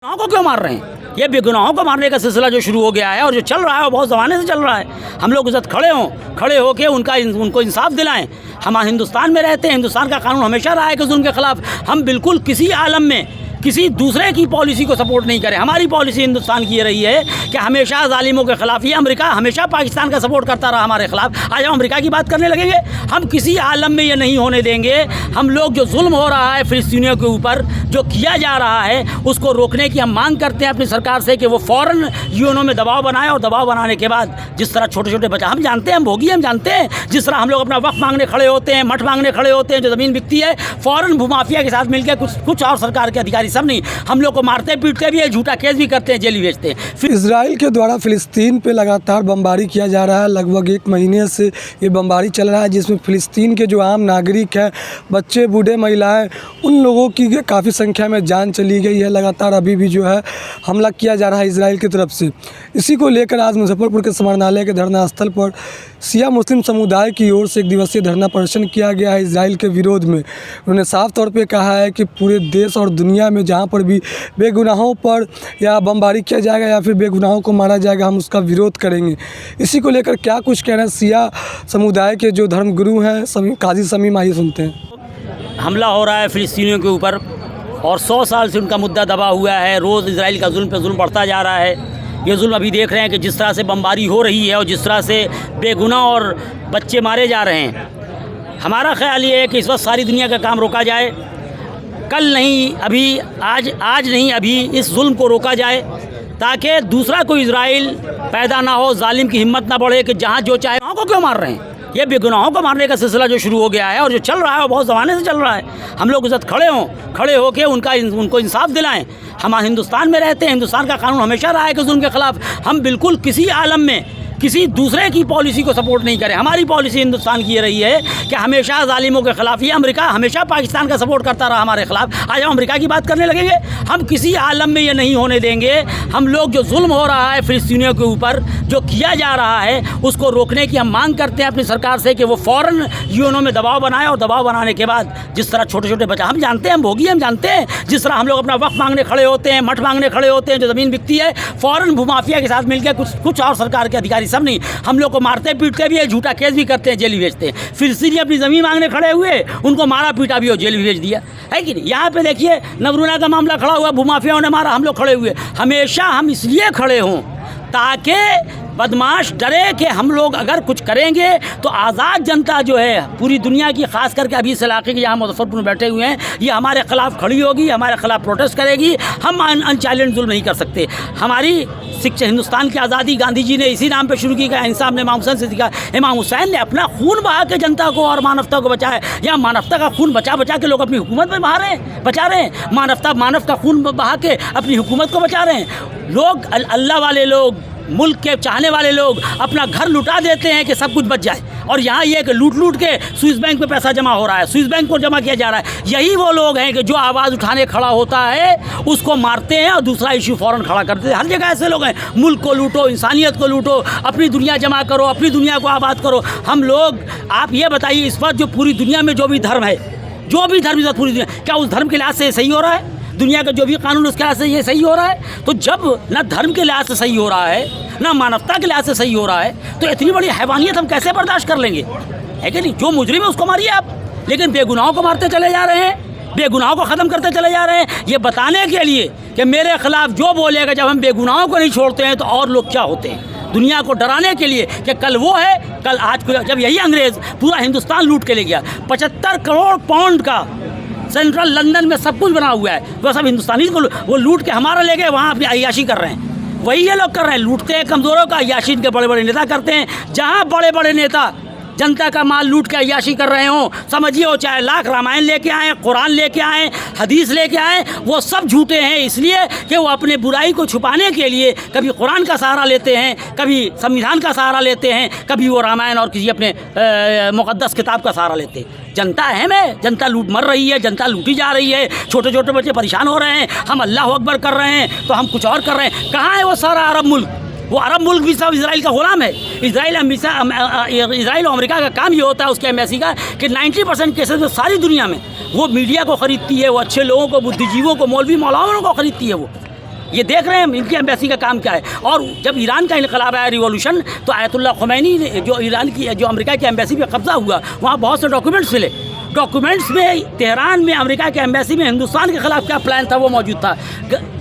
बेगुनाहों को क्यों मार रहे हैं? ये बेगुनाहों को मारने का सिलसिला जो शुरू हो गया है और जो चल रहा है वो बहुत ज़माने से चल रहा है। हम लोग इज्जत खड़े होके उनको इंसाफ दिलाएं। हम हिंदुस्तान में रहते हैं, हिंदुस्तान का कानून हमेशा रहा है कि जुल्म के ख़िलाफ़ हम बिल्कुल किसी आलम में किसी दूसरे की पॉलिसी को सपोर्ट नहीं करें। हमारी पॉलिसी हिंदुस्तान की ये रही है कि हमेशा जालिमों के ख़िलाफ़, ये अमेरिका हमेशा पाकिस्तान का सपोर्ट करता रहा हमारे ख़िलाफ़। आज हम अमेरिका की बात करने लगेंगे? हम किसी आलम में ये नहीं होने देंगे। हम लोग जो जुल्म हो रहा है फ़िलिस्तीनियों के ऊपर, जो किया जा रहा है, उसको रोकने की हम मांग करते हैं अपनी सरकार से कि वो फ़ौरन यूएनओ में दबाव बनाए और दबाव बनाने के बाद जिस तरह छोटे छोटे बच्चे, हम जानते हैं, हम भोगी, हम जानते हैं, जिस तरह हम लोग अपना वक़्त मांगने खड़े होते हैं, मठ मांगने खड़े होते हैं, जो ज़मीन बिकती है, फ़ौरन भूमाफिया के साथ मिलकर कुछ और सरकार के अधिकारी सब नहीं, हम लोग को मारते पीटते भी है, झूठा केस भी करते हैं, जेल भी भेजते हैं। इजराइल के द्वारा फ़िलिस्तीन पे लगातार बमबारी किया जा रहा है। लगभग 1 महीने से ये बमबारी चल रहा है, जिसमें फ़िलिस्तीन के जो आम नागरिक हैं, बच्चे, बूढ़े, महिलाएं, उन लोगों की काफ़ी संख्या में जान चली गई है। लगातार अभी भी जो है हमला किया जा रहा है इजराइल की तरफ से। इसी को लेकर आज मुजफ्फरपुर के समाहरणालय के धरना स्थल पर शिया मुस्लिम समुदाय की ओर से 1 दिवसीय धरना प्रदर्शन किया गया है इजराइल के विरोध में। उन्होंने साफ तौर पे कहा है कि पूरे देश और दुनिया में जहाँ पर भी बेगुनाहों पर या बमबारी किया जाएगा या फिर बेगुनाहों को मारा जाएगा, हम उसका विरोध करेंगे। इसी को लेकर क्या कुछ कहना है शिया समुदाय के जो धर्मगुरु हैं, काजी समीम, आइए सुनते हैं। हमला हो रहा है फ़िलिस्तीनियों के ऊपर और 100 साल से उनका मुद्दा दबा हुआ है। रोज़ इजराइल का जुल्म पे जुल्म बढ़ता जा रहा है। ये जुल्म अभी देख रहे हैं कि जिस तरह से बमबारी हो रही है और जिस तरह से बेगुनाह और बच्चे मारे जा रहे हैं। हमारा ख्याल ये है कि इस वक्त सारी दुनिया का काम रोका जाए। कल नहीं, अभी आज नहीं, अभी इस जुल्म को रोका जाए ताकि दूसरा कोई इजराइल पैदा ना हो, जालिम की हिम्मत ना बढ़े कि जहाँ जो चाहे। को क्यों मार रहे हैं? ये बेगुनाहों को मारने का सिलसिला जो शुरू हो गया है और जो चल रहा है वो बहुत ज़माने से चल रहा है। हम लोग इज्जत खड़े होके उनको इंसाफ दिलाएं। हम हिंदुस्तान में रहते हैं, हिंदुस्तान का कानून हमेशा रहा है कि जुल्म के ख़िलाफ़ हम बिल्कुल किसी आलम में किसी दूसरे की पॉलिसी को सपोर्ट नहीं करें। हमारी पॉलिसी हिंदुस्तान की ये रही है कि हमेशा जालिमों के ख़िलाफ़, ये अमेरिका हमेशा पाकिस्तान का सपोर्ट करता रहा हमारे ख़िलाफ़। आज हम अमेरिका की बात करने लगेंगे? हम किसी आलम में ये नहीं होने देंगे। हम लोग जो जुल्म हो रहा है फ़िलिस्तीनियों के ऊपर, जो किया जा रहा है, उसको रोकने की हम मांग करते हैं अपनी सरकार से कि वो फ़ौरन यूएनओ में दबाव बनाए और दबाव बनाने के बाद जिस तरह छोटे छोटे बच्चे, हम जानते हैं, हम भोगी, हम जानते हैं, जिस तरह हम लोग अपना वक़्त मांगने खड़े होते हैं, मठ मांगने खड़े होते हैं, जो ज़मीन बिकती है, फ़ौरन भूमाफिया के साथ मिलकर कुछ और सरकार के अधिकारी सब नहीं, हम लोग को मारते पीटते भी है, झूठा केस भी करते हैं, जेल भी भेजते हैं। फ़िलिस्तीनी अपनी ज़मीन मांगने खड़े हुए, उनको मारा पीटा भी हो, जेल भी भेज दिया है कि नहीं? यहाँ पे देखिए नवरूना का मामला खड़ा हुआ, भूमाफियाओं ने मारा, हम लोग खड़े हुए। हमेशा हम इसलिए खड़े हों ताकि बदमाश डरे कि हम लोग अगर कुछ करेंगे तो आज़ाद जनता जो है पूरी दुनिया की, ख़ास करके अभी इस इलाके के यहाँ मुजफ्फरपुर में बैठे हुए हैं, ये हमारे ख़िलाफ़ खड़ी होगी, हमारे ख़िलाफ़ प्रोटेस्ट करेगी। हम अनचैलेंज जुल्म नहीं कर सकते। हमारी शिक्षा, हिंदुस्तान की आज़ादी गांधी जी ने इसी नाम पे शुरू की कि अहिंसा हमने इमाम हुसैन से सीखा। इमाम हुसैन ने अपना खून बहा के जनता को और मानवता को बचाया। या मानवता का खून बचा के लोग अपनी हुकूमत में बचा रहे हैं। मानव का खून बहा के अपनी हुकूमत को बचा रहे हैं। लोग, अल्लाह वाले लोग, मुल्क के चाहने वाले लोग अपना घर लुटा देते हैं कि सब कुछ बच जाए, और यहाँ ये कि लूट के स्विस बैंक में पैसा जमा हो रहा है, स्विस बैंक को जमा किया जा रहा है। यही वो लोग हैं कि जो आवाज़ उठाने खड़ा होता है उसको मारते हैं और दूसरा इशू फ़ौरन खड़ा करते हैं। हर जगह ऐसे लोग हैं। मुल्क को लूटो, इंसानियत को लूटो, अपनी दुनिया जमा करो, अपनी दुनिया को आबाद करो। हम लोग, आप ये बताइए, इस वक्त जो पूरी दुनिया में जो भी धर्म है, पूरी दुनिया, क्या उस धर्म के लिहाज से सही हो रहा है? दुनिया का जो भी कानून उसके लिहाज से ये सही हो रहा है? तो जब ना धर्म के लिहाज से सही हो रहा है, ना मानवता के लिहाज से सही हो रहा है, तो इतनी बड़ी हैवानियत हम कैसे बर्दाश्त कर लेंगे? है कि नहीं? जो मुजरिम है उसको मारिए आप, लेकिन बेगुनाहों को मारते चले जा रहे हैं, बेगुनाहों को ख़त्म करते चले जा रहे हैं, ये बताने के लिए कि मेरे ख़िलाफ़ जो बोलेगा, जब हम बेगुनाहों को नहीं छोड़ते हैं तो और लोग क्या होते हैं। दुनिया को डराने के लिए कि कल वो है, कल आज को, जब यही अंग्रेज़ पूरा हिंदुस्तान लूट के ले गया, 75 करोड़ पाउंड का सेंट्रल लंदन में सब कुछ बना हुआ है, वो सब हिंदुस्तानी को वो लूट के हमारा ले गए, वहाँ अपनी अय्याशी कर रहे हैं। वही ये लोग कर रहे हैं, लूटते हैं कमज़ोरों का, अय्याशी के बड़े बड़े नेता करते हैं। जहाँ बड़े बड़े नेता जनता का माल लूट के अय्याशी कर रहे हों, समझिए वो चाहे लाख रामायण लेके आएँ, कुरान लेके आएँ, हदीस लेके आएँ, वो सब झूठे हैं, इसलिए कि वो अपने बुराई को छुपाने के लिए कभी कुरान का सहारा लेते हैं, कभी संविधान का सहारा लेते हैं, कभी वो रामायण और किसी अपने मुक़द्दस किताब का सहारा लेते हैं। जनता अहम है, जनता मर रही है, जनता लूटी जा रही है, छोटे छोटे बच्चे परेशान हो रहे हैं। हम अल्लाह अकबर कर रहे हैं तो हम कुछ और कर रहे हैं। कहाँ है वो सारा अरब मुल्क? वो अरब मुल्क भी सब इजराइल का गुलाम है। इजराइल और अमेरिका का काम ये होता है उसके एम्बेसी का कि 90% केसेस में सारी दुनिया में वो मीडिया को ख़रीदती है, वो अच्छे लोगों को, बुद्धिजीवों को, मौलवी मौलानाओं को ख़रीदती है। वो ये देख रहे हैं इनकी एम्बेसी का काम क्या है। और जब ईरान का इनकलाब आया रिवॉल्यूशन, तो आयतुल्लाह खुमैनी ने जो अमेरिका की एम्बेसी पे कब्जा हुआ, वहाँ बहुत से डॉक्यूमेंट्स मिले। डॉक्यूमेंट्स में तेहरान में अमेरिका के एम्बेसी में हिंदुस्तान के ख़िलाफ़ क्या प्लान था वो मौजूद था।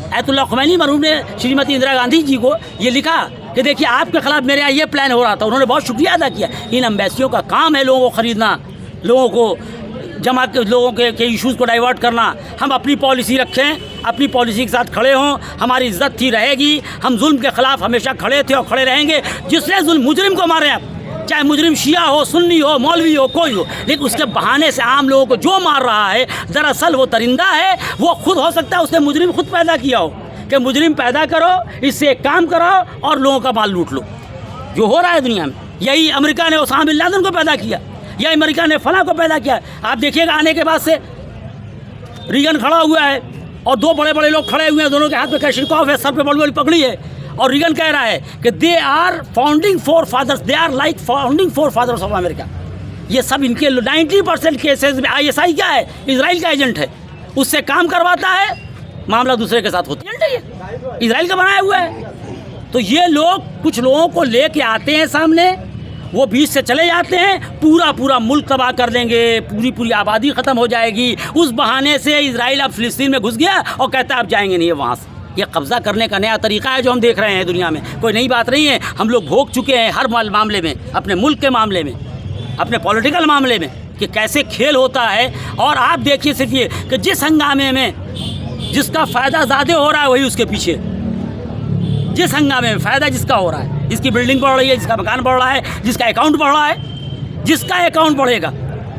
आयतुल्लाह खुमैनी मरहूम ने श्रीमती इंदिरा गांधी जी को ये लिखा कि देखिए आपके ख़िलाफ़ मेरे यहाँ ये प्लान हो रहा था। उन्होंने बहुत शुक्रिया अदा किया। इन एम्बेसियों का काम है लोगों को ख़रीदना, लोगों को लोगों के इश्यूज़ को डाइवर्ट करना। हम अपनी पॉलिसी रखें, अपनी पॉलिसी के साथ खड़े हों, हमारी इज्जत थी रहेगी। हम जुल्म के ख़िलाफ़ हमेशा खड़े थे और खड़े रहेंगे। जिसने जुल्म मुजरिम को मारे आप, चाहे मुजरिम शिया हो, सुन्नी हो, मौलवी हो, कोई हो, लेकिन उसके बहाने से आम लोगों को जो मार रहा है दरअसल वो दरिंदा है। वो खुद हो सकता है उसने मुजरिम खुद पैदा किया हो कि मुजरिम पैदा करो, इससे एक काम कराओ और लोगों का माल लूट लो। जो हो रहा है दुनिया में, यही अमेरिका ने ओसामा बिन लादेन को पैदा किया, या अमेरिका ने फला को पैदा किया। आप देखिएगा आने के बाद से रीगन खड़ा हुआ है और दो बड़े बड़े लोग खड़े हुए हैं, दोनों के हाथ में कैशिनकॉफ है, सर पे बड़ी बड़ी पगड़ी है, और रीगन कह रहा है कि they are founding four fathers, they are like founding four fathers of America. ये सब इनके 90% केसेस में ISI क्या है, इजराइल का एजेंट है, उससे काम करवाता है, मामला दूसरे के साथ होता है, ये इजराइल का बनाया हुआ है। तो ये लोग कुछ लोगों को लेके आते हैं सामने, वो बीच से चले जाते हैं, पूरा मुल्क तबाह कर देंगे, पूरी आबादी ख़त्म हो जाएगी। उस बहाने से इजराइल अब फ़िलिस्तीन में घुस गया और कहता है अब जाएंगे नहीं वहाँ से। ये कब्ज़ा करने का नया तरीका है जो हम देख रहे हैं दुनिया में, कोई नई बात नहीं है। हम लोग भोग चुके हैं हर मामले में, अपने मुल्क के मामले में, अपने पॉलिटिकल मामले में, कि कैसे खेल होता है। और आप देखिए सिर्फ ये कि जिस हंगामे में जिसका फ़ायदा ज़्यादा हो रहा है वही उसके पीछे, जिस हंगामे में फ़ायदा जिसका हो रहा है, जिसकी बिल्डिंग बढ़ रही है, जिसका मकान बढ़ रहा है, जिसका अकाउंट बढ़ रहा है, जिसका अकाउंट बढ़ेगा।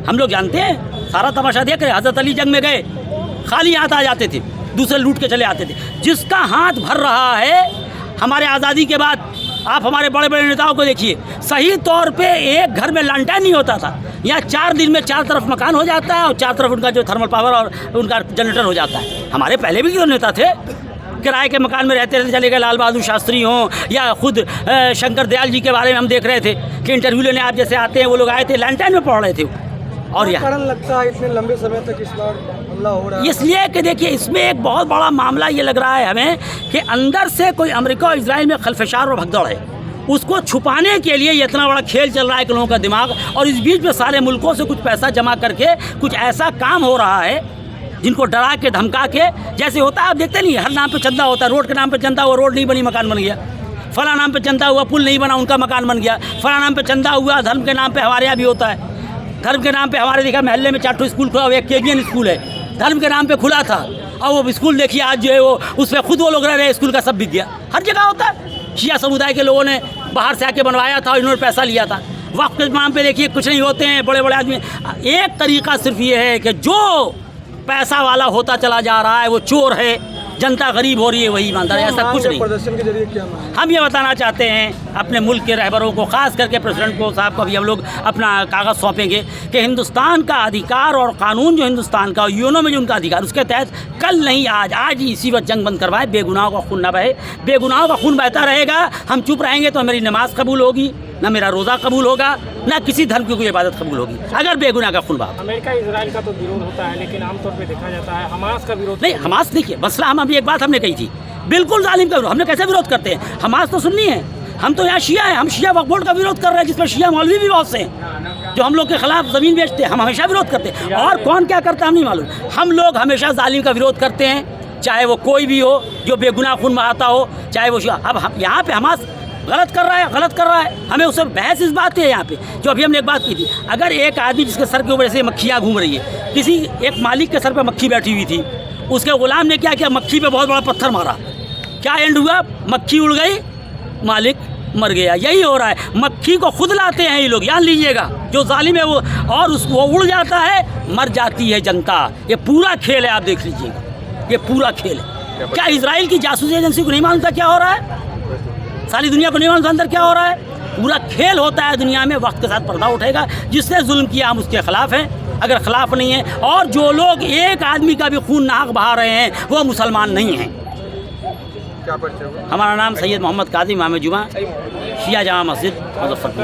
हम लोग जानते हैं, सारा तमाशा देख रहे हैं। हज़रत अली जंग में गए, खाली हाथ आ जाते थे, दूसरे लूट के चले आते थे। जिसका हाथ भर रहा है, हमारे आज़ादी के बाद आप हमारे बड़े बड़े नेताओं को देखिए, सही तौर पे एक घर में लालटेन नहीं होता था। यहाँ 4 दिन में 4 तरफ मकान हो जाता है और 4 तरफ उनका जो थर्मल पावर और उनका जनरेटर हो जाता है। हमारे पहले भी जो नेता थे किराए के मकान में रहते रहते चले गए, लाल बहादुर शास्त्री हों या खुद शंकर दयाल जी के बारे में हम देख रहे थे कि इंटरव्यू लेने आप जैसे आते हैं, वो लोग आए थे लैंडलाइन में पढ़ रहे थे। और यहाँ कारण लगता है इतने लंबे समय तक इस बार हमला हो रहा है, इसलिए कि देखिए इसमें एक बहुत बड़ा मामला ये लग रहा है हमें कि अंदर से कोई अमेरिका और इजराइल में खलफशार और भगदड़ है। उसको छुपाने के लिए ये इतना बड़ा खेल चल रहा है कि लोगों का दिमाग, और इस बीच में सारे मुल्कों से कुछ पैसा जमा करके कुछ ऐसा काम हो रहा है जिनको डरा के धमका के, जैसे होता है आप देखते नहीं, हर नाम पे चंदा होता है। रोड के नाम पे चंदा हुआ, रोड नहीं बनी, मकान बन गया। फला नाम पे चंदा हुआ, पुल नहीं बना, उनका मकान बन गया। फला नाम पे चंदा हुआ, धर्म के नाम पे हमारे यहाँ भी होता है। धर्म के नाम पे हमारे देखा महल्ले में 4 स्कूल खुला हुआ, एक केबियन स्कूल है, धर्म के नाम पे खुला था, और वो स्कूल देखिए आज जो है वो उस पर खुद वो लोग रह रहे हैं, स्कूल का सब बिक गया। हर जगह होता है। शिया समुदाय के लोगों ने बाहर से आके बनवाया था, इन्होंने पैसा लिया था। वक्त के नाम पे देखिए कुछ नहीं होते हैं बड़े बड़े आदमी। एक तरीका सिर्फ ये है कि जो पैसा वाला होता चला जा रहा है वो चोर है, जनता गरीब हो रही है वही ईमानदार है, ऐसा कुछ नहीं। प्रदर्शन के जरिए क्या हम ये बताना चाहते हैं अपने मुल्क के रहबरों को, ख़ास करके प्रेसिडेंट को साहब को भी हम लोग अपना कागज़ सौंपेंगे कि हिंदुस्तान का अधिकार और कानून जो हिंदुस्तान का, यूएनओ में जो उनका अधिकार, उसके तहत कल नहीं आज ही इसी वक्त जंग बंद करवाए, बेगुनाहों का खून न बहे। बेगुनाहों का खून बहता रहेगा, हम चुप रहेंगे तो मेरी नमाज़ कबूल होगी, ना मेरा रोज़ा कबूल होगा, ना किसी धर्म की कोई इबादत कबूल होगी अगर बेगुनाह का खून बहा। अमेरिका इजराइल का तो विरोध होता है, लेकिन आमतौर पे देखा जाता है हमास का विरोध नहीं। हमास देखिए मसला, हम अभी एक बात हमने कही थी, बिल्कुल जालिम का विरोध। हमने कैसे विरोध करते हैं? हमास तो सुन्नी है, हम तो यहाँ शिया हैं, हम शिया वक्फ बोर्ड का विरोध कर रहे हैं, जिसमें शिया मौलवी भी बहुत से हैं जो हम लोग के खिलाफ ज़मीन बेचते हैं। हम हमेशा विरोध करते हैं, और कौन क्या करता है हम नहीं मालूम। हम लोग हमेशा जालिम का विरोध करते हैं, चाहे वो कोई भी हो जो बेगुनाह खून बहाता हो, चाहे वो शिया। अब हम यहाँ पे हमास गलत कर रहा है, हमें उससे बहस इस बात है यहाँ पे, जो अभी हमने एक बात की थी। अगर एक आदमी जिसके सर के ऊपर ऐसे मक्खियाँ घूम रही है, किसी एक मालिक के सर पे मक्खी बैठी हुई थी, उसके गुलाम ने क्या किया, मक्खी पे बहुत बड़ा पत्थर मारा, क्या एंड हुआ? मक्खी उड़ गई, मालिक मर गया। यही हो रहा है, मक्खी को खुद लाते हैं ये लोग, जान लीजिएगा, जो जालिम है वो, और वो उड़ जाता है, मर जाती है जनता। ये पूरा खेल है, आप देख लीजिएगा, ये पूरा खेल है। क्या इजराइल की जासूसी एजेंसी को नहीं मालूम था क्या हो रहा है? सारी दुनिया को नहीं मालूम अंदर क्या हो रहा है? पूरा खेल होता है दुनिया में, वक्त के साथ पर्दा उठेगा। जिसने जुल्म किया हम उसके खिलाफ हैं, अगर खिलाफ नहीं है, और जो लोग एक आदमी का भी खून नाहक बहा रहे हैं वो मुसलमान नहीं हैं। क्या परिचय हुआ? हमारा नाम सैयद मोहम्मद काजी इमाम जुमा, शिया जामा मस्जिद मुजफ्फरपुर।